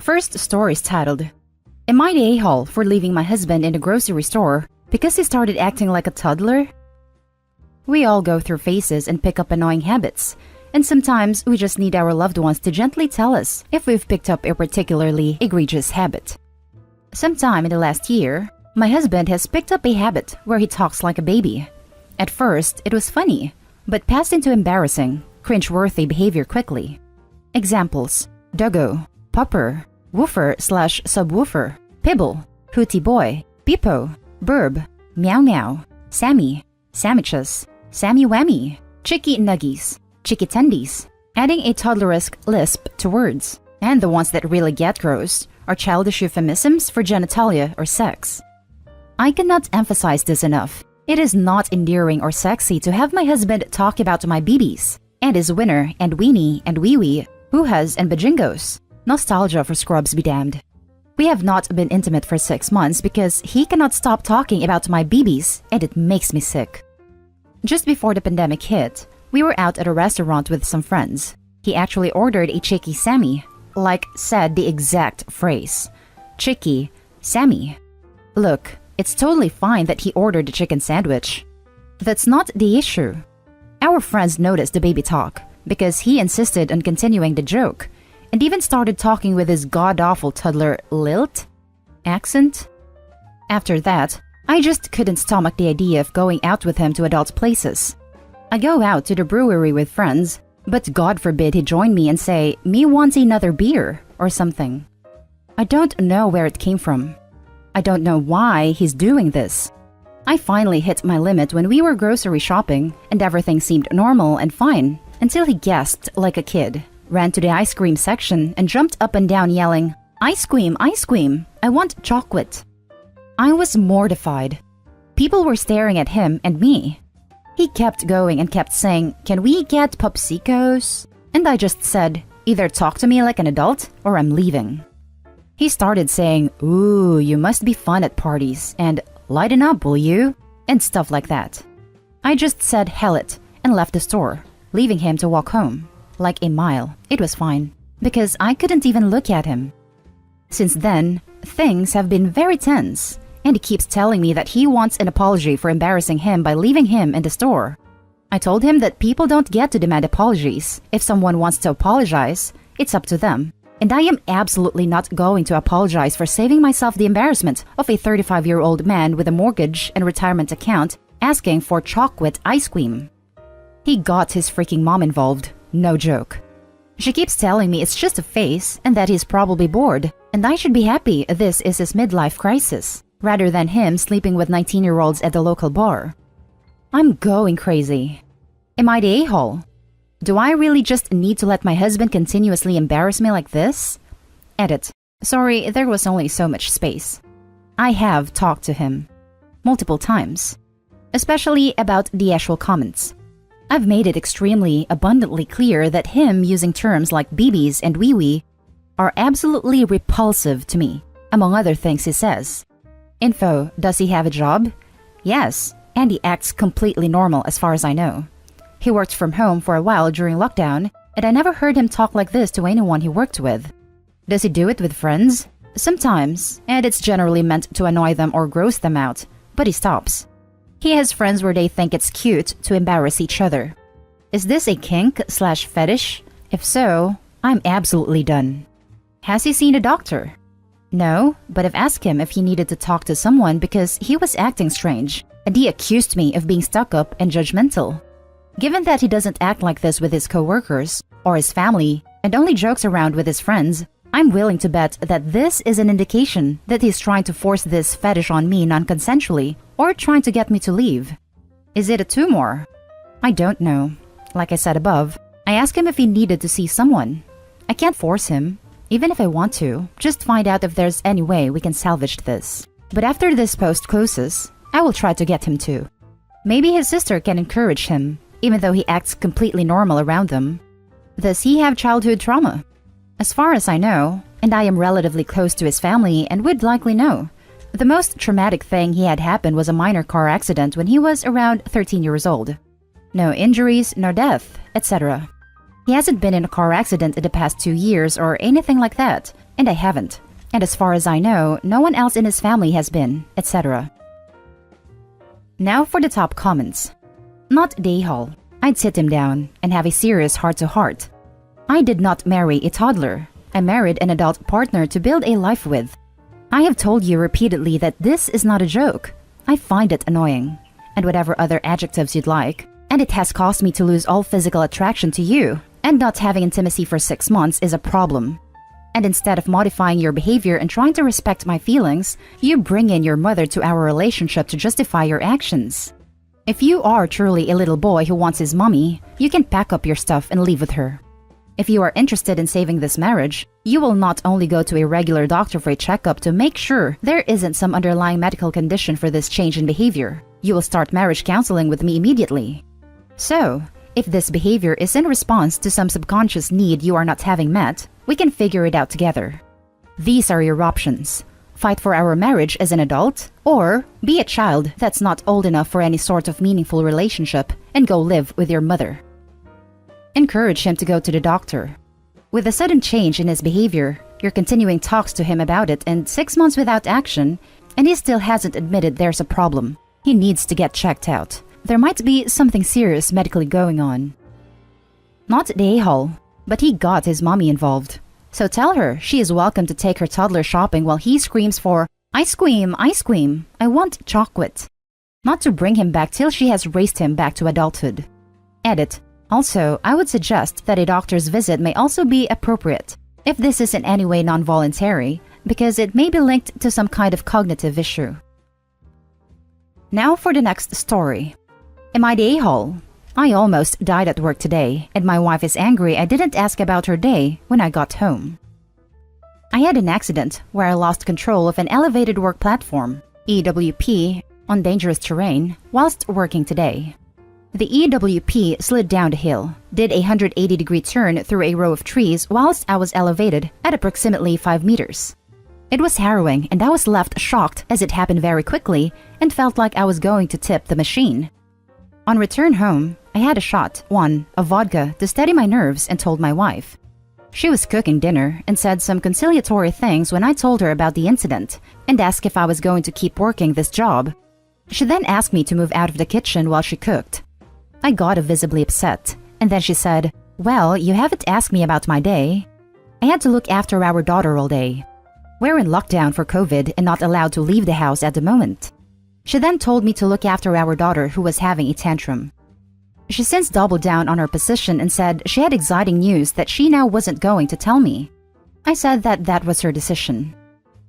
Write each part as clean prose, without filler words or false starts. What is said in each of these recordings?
first story is titled, Am I the a-hole for leaving my husband in the grocery store because he started acting like a toddler? We all go through phases and pick up annoying habits, and sometimes we just need our loved ones to gently tell us if we've picked up a particularly egregious habit. Sometime in the last year, my husband has picked up a habit where he talks like a baby. At first, it was funny, but passed into embarrassing, cringe-worthy behavior quickly. Examples: doggo, popper, woofer/subwoofer, pibble, hootie boy, peepo, burb, meow meow, Sammy, sandwiches, Sammy whammy, chicky nuggies, chicky tendies, adding a toddleresque lisp to words. And the ones that really get gross are childish euphemisms for genitalia or sex. I cannot emphasize this enough. It is not endearing or sexy to have my husband talk about my BBs, and his winner and weenie and wee-wee, hoo-has and bajingos. Nostalgia for scrubs be damned. We have not been intimate for 6 months because he cannot stop talking about my BBs, and it makes me sick. Just before the pandemic hit, we were out at a restaurant with some friends. He actually ordered a chicky Sammy, like said the exact phrase. Chicky, Sammy. Look, it's totally fine that he ordered a chicken sandwich. That's not the issue. Our friends noticed the baby talk because he insisted on continuing the joke and even started talking with his god-awful toddler lilt accent. After that, I just couldn't stomach the idea of going out with him to adult places. I go out to the brewery with friends, but God forbid he join me and say, "Me wants another beer," or something. I don't know where it came from. I don't know why he's doing this. I finally hit my limit when we were grocery shopping and everything seemed normal and fine until he gasped like a kid, ran to the ice cream section and jumped up and down yelling, ice cream, I want chocolate." I was mortified. People were staring at him and me. He kept going and kept saying, "Can we get popsicos?" And I just said, "Either talk to me like an adult or I'm leaving." He started saying, "Ooh, you must be fun at parties," and "Lighten up, will you?" and stuff like that. I just said hell it and left the store, leaving him to walk home. Like a mile. It was fine, because I couldn't even look at him. Since then, things have been very tense, and he keeps telling me that he wants an apology for embarrassing him by leaving him in the store. I told him that people don't get to demand apologies. If someone wants to apologize, it's up to them. And I am absolutely not going to apologize for saving myself the embarrassment of a 35-year-old man with a mortgage and retirement account asking for chocolate ice cream. He got his freaking mom involved. No joke. She keeps telling me it's just a phase and that he's probably bored, and I should be happy this is his midlife crisis, rather than him sleeping with 19-year-olds at the local bar. I'm going crazy. Am I the a-hole? Do I really just need to let my husband continuously embarrass me like this? Edit. Sorry, there was only so much space. I have talked to him. Multiple times. Especially about the actual comments. I've made it extremely abundantly clear that him using terms like BBs and wee-wee are absolutely repulsive to me, among other things he says. Info, does he have a job? Yes, and he acts completely normal as far as I know. He worked from home for a while during lockdown, and I never heard him talk like this to anyone he worked with. Does he do it with friends? Sometimes, and it's generally meant to annoy them or gross them out, but he stops. He has friends where they think it's cute to embarrass each other. Is this a kink/fetish? If so, I'm absolutely done. Has he seen a doctor? No, but I've asked him if he needed to talk to someone because he was acting strange, and he accused me of being stuck up and judgmental. Given that he doesn't act like this with his coworkers or his family and only jokes around with his friends, I'm willing to bet that this is an indication that he's trying to force this fetish on me non-consensually or trying to get me to leave. Is it a tumor? I don't know. Like I said above, I asked him if he needed to see someone. I can't force him, even if I want to, just find out if there's any way we can salvage this. But after this post closes, I will try to get him to. Maybe his sister can encourage him, even though he acts completely normal around them. Does he have childhood trauma? As far as I know, and I am relatively close to his family and would likely know, the most traumatic thing he had happen was a minor car accident when he was around 13 years old. No injuries, no death, etc. He hasn't been in a car accident in the past 2 years or anything like that, and I haven't. And as far as I know, no one else in his family has been, etc. Now for the top comments. Not Dayhall. I'd sit him down and have a serious heart-to-heart. I did not marry a toddler. I married an adult partner to build a life with. I have told you repeatedly that this is not a joke. I find it annoying, and whatever other adjectives you'd like, and it has caused me to lose all physical attraction to you, and not having intimacy for 6 months is a problem. And instead of modifying your behavior and trying to respect my feelings, you bring in your mother to our relationship to justify your actions. If you are truly a little boy who wants his mommy, you can pack up your stuff and leave with her. If you are interested in saving this marriage, you will not only go to a regular doctor for a checkup to make sure there isn't some underlying medical condition for this change in behavior. You will start marriage counseling with me immediately. So, if this behavior is in response to some subconscious need you are not having met, we can figure it out together. These are your options. Fight for our marriage as an adult, or be a child that's not old enough for any sort of meaningful relationship and go live with your mother. Encourage him to go to the doctor. With a sudden change in his behavior, you're continuing talks to him about it and 6 months without action, and he still hasn't admitted there's a problem. He needs to get checked out. There might be something serious medically going on. Not Dayhall, but he got his mommy involved. So tell her she is welcome to take her toddler shopping while he screams for, "Ice cream, ice cream, I want chocolate." Not to bring him back till she has raised him back to adulthood. Edit. Also, I would suggest that a doctor's visit may also be appropriate, if this is in any way non-voluntary, because it may be linked to some kind of cognitive issue. Now for the next story. Am I the a-hole? I almost died at work today, and my wife is angry I didn't ask about her day when I got home. I had an accident where I lost control of an elevated work platform, EWP, on dangerous terrain, whilst working today. The EWP slid down the hill, did a 180-degree turn through a row of trees whilst I was elevated at approximately 5 meters. It was harrowing, and I was left shocked as it happened very quickly and felt like I was going to tip the machine. On return home, I had a shot, of vodka to steady my nerves and told my wife. She was cooking dinner and said some conciliatory things when I told her about the incident and asked if I was going to keep working this job. She then asked me to move out of the kitchen while she cooked. I got visibly upset, and then she said, "Well, you haven't asked me about my day." I had to look after our daughter all day. We're in lockdown for COVID and not allowed to leave the house at the moment. She then told me to look after our daughter who was having a tantrum. She since doubled down on her position and said she had exciting news that she now wasn't going to tell me. I said that that was her decision.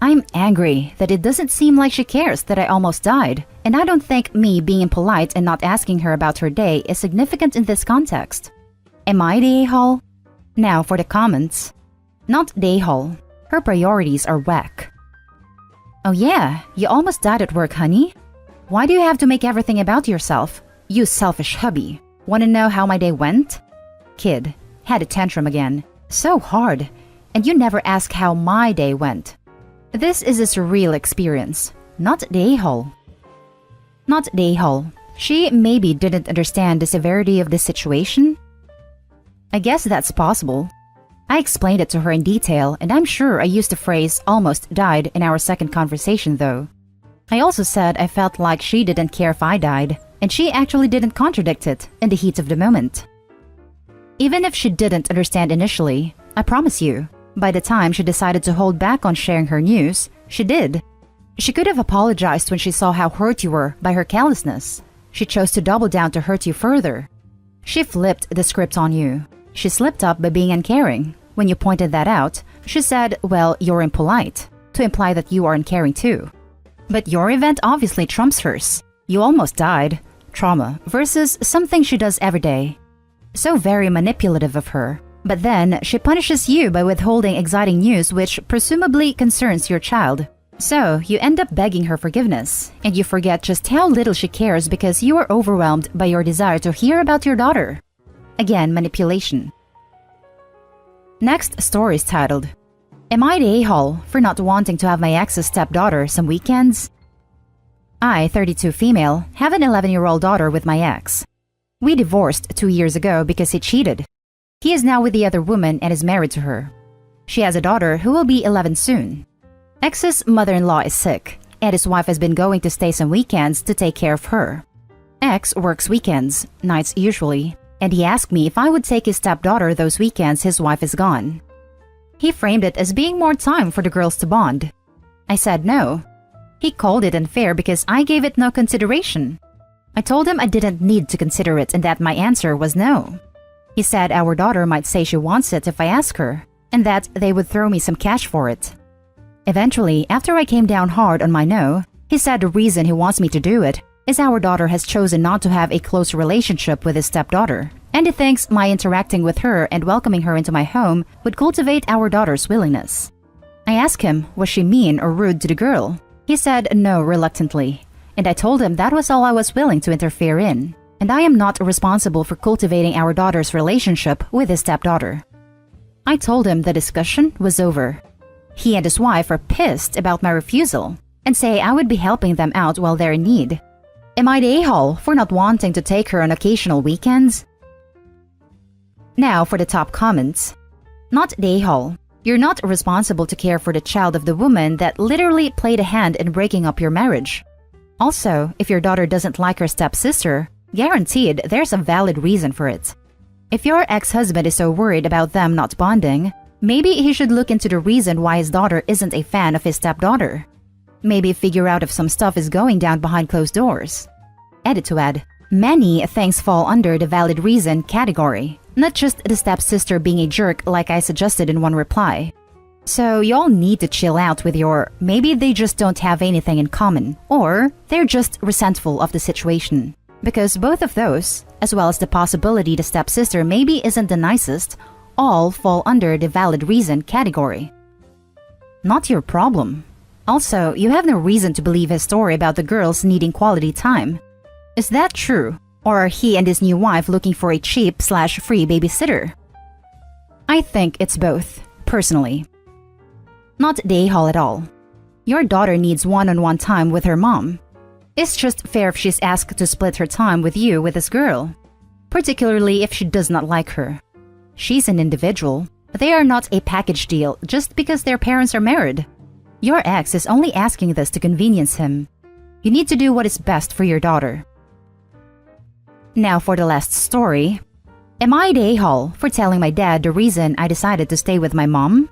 I'm angry that it doesn't seem like she cares that I almost died, and I don't think me being impolite and not asking her about her day is significant in this context. Am I the a-hole? Now for the comments. Not the a-hole. Her priorities are whack. Oh yeah, you almost died at work, honey? Why do you have to make everything about yourself? You selfish hubby. Want to know how my day went? Kid. Had a tantrum again. So hard. And you never ask how my day went. This is a surreal experience. Not the a-hole. Not the a-hole. She maybe didn't understand the severity of the situation? I guess that's possible. I explained it to her in detail, and I'm sure I used the phrase "almost died" in our second conversation though. I also said I felt like she didn't care if I died, and she actually didn't contradict it in the heat of the moment. Even if she didn't understand initially, I promise you, by the time she decided to hold back on sharing her news, she did. She could have apologized when she saw how hurt you were by her callousness. She chose to double down to hurt you further. She flipped the script on you. She slipped up by being uncaring. When you pointed that out, she said, "Well, you're impolite," to imply that you are uncaring too. But your event obviously trumps hers. You almost died. Trauma versus something she does every day. So very manipulative of her. But then she punishes you by withholding exciting news which presumably concerns your child. So you end up begging her forgiveness, and you forget just how little she cares because you are overwhelmed by your desire to hear about your daughter. Again, manipulation. Next story is titled, Am I the a-hole for not wanting to have my ex's stepdaughter some weekends? I, 32 female, have an 11-year-old daughter with my ex. We divorced 2 years ago because he cheated. He is now with the other woman and is married to her. She has a daughter who will be 11 soon. Ex's mother-in-law is sick, and his wife has been going to stay some weekends to take care of her. Ex works weekends, nights usually, and he asked me if I would take his stepdaughter those weekends his wife is gone. He framed it as being more time for the girls to bond. I said no. He called it unfair because I gave it no consideration. I told him I didn't need to consider it and that my answer was no. He said our daughter might say she wants it if I ask her, and that they would throw me some cash for it. Eventually, after I came down hard on my no, he said the reason he wants me to do it is our daughter has chosen not to have a close relationship with his stepdaughter, and he thinks my interacting with her and welcoming her into my home would cultivate our daughter's willingness. I asked him, was she mean or rude to the girl? He said no reluctantly, and I told him that was all I was willing to interfere in, and I am not responsible for cultivating our daughter's relationship with his stepdaughter. I told him the discussion was over. He and his wife are pissed about my refusal and say I would be helping them out while they're in need. Am I the a-hole for not wanting to take her on occasional weekends? Now for the top comments. Not the a-hole. You're not responsible to care for the child of the woman that literally played a hand in breaking up your marriage. Also, if your daughter doesn't like her stepsister, guaranteed there's a valid reason for it. If your ex-husband is so worried about them not bonding, maybe he should look into the reason why his daughter isn't a fan of his stepdaughter. Maybe figure out if some stuff is going down behind closed doors. Edit to add, many things fall under the valid reason category, not just the stepsister being a jerk like I suggested in one reply. So y'all need to chill out with your maybe they just don't have anything in common, or they're just resentful of the situation. Because both of those, as well as the possibility the stepsister maybe isn't the nicest, all fall under the valid reason category. Not your problem. Also, you have no reason to believe his story about the girls needing quality time. Is that true? Or are he and his new wife looking for a cheap/free babysitter? I think it's both, personally. Not the a-hole at all. Your daughter needs one-on-one time with her mom. It's just fair if she's asked to split her time with you with this girl, particularly if she does not like her. She's an individual. They are not a package deal just because their parents are married. Your ex is only asking this to convenience him. You need to do what is best for your daughter. Now for the last story. Am I the a-hole for telling my dad the reason I decided to stay with my mom?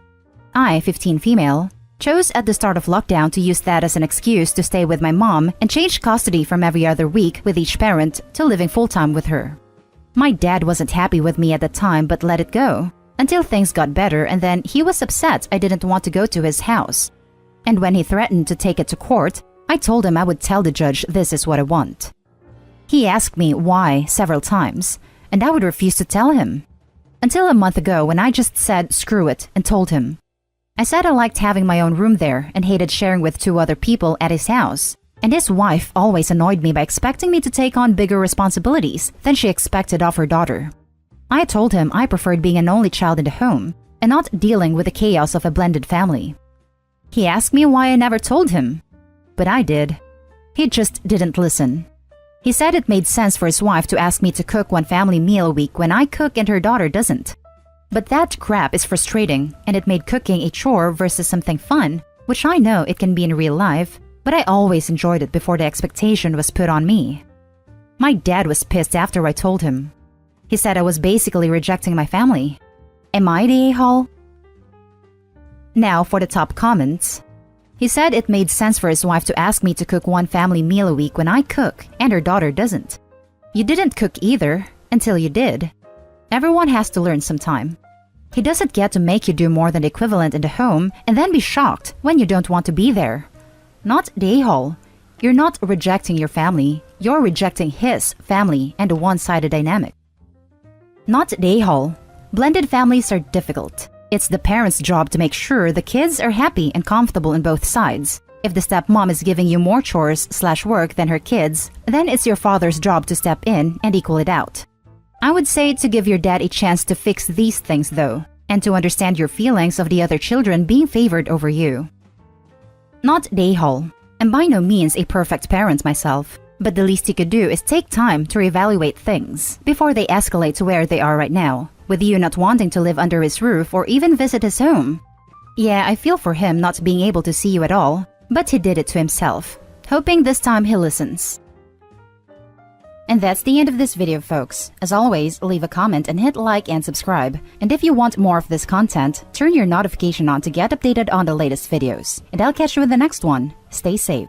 I, 15 female, chose at the start of lockdown to use that as an excuse to stay with my mom and change custody from every other week with each parent to living full-time with her. My dad wasn't happy with me at the time but let it go, until things got better, and then he was upset I didn't want to go to his house. And when he threatened to take it to court, I told him I would tell the judge this is what I want. He asked me why several times, and I would refuse to tell him. Until a month ago when I just said screw it and told him. I said I liked having my own room there and hated sharing with 2 other people at his house. And his wife always annoyed me by expecting me to take on bigger responsibilities than she expected of her daughter. I told him I preferred being an only child in the home and not dealing with the chaos of a blended family. He asked me why I never told him, but I did. He just didn't listen. He said it made sense for his wife to ask me to cook one family meal a week when I cook and her daughter doesn't. But that crap is frustrating, and it made cooking a chore versus something fun, which I know it can be in real life, but I always enjoyed it before the expectation was put on me. My dad was pissed after I told him. He said I was basically rejecting my family. Am I the a-hole? Now for the top comments. He said it made sense for his wife to ask me to cook one family meal a week when I cook and her daughter doesn't. You didn't cook either, until you did. Everyone has to learn sometime. He doesn't get to make you do more than the equivalent in the home and then be shocked when you don't want to be there. Not the a-hole. You're not rejecting your family, you're rejecting his family and a one-sided dynamic. Not the a-hole. Blended families are difficult. It's the parents' job to make sure the kids are happy and comfortable on both sides. If the stepmom is giving you more chores/work than her kids, then it's your father's job to step in and equal it out. I would say to give your dad a chance to fix these things though, and to understand your feelings of the other children being favored over you. Not the a-hole. I'm by no means a perfect parent myself, but the least you could do is take time to reevaluate things before they escalate to where they are right now, with you not wanting to live under his roof or even visit his home, Yeah, I feel for him not being able to see you at all, but he did it to himself. Hoping this time he listens. And that's the end of this video, folks. As always, leave a comment and hit like and subscribe. And if you want more of this content, turn your notification on to get updated on the latest videos. And I'll catch you in the next one. Stay safe.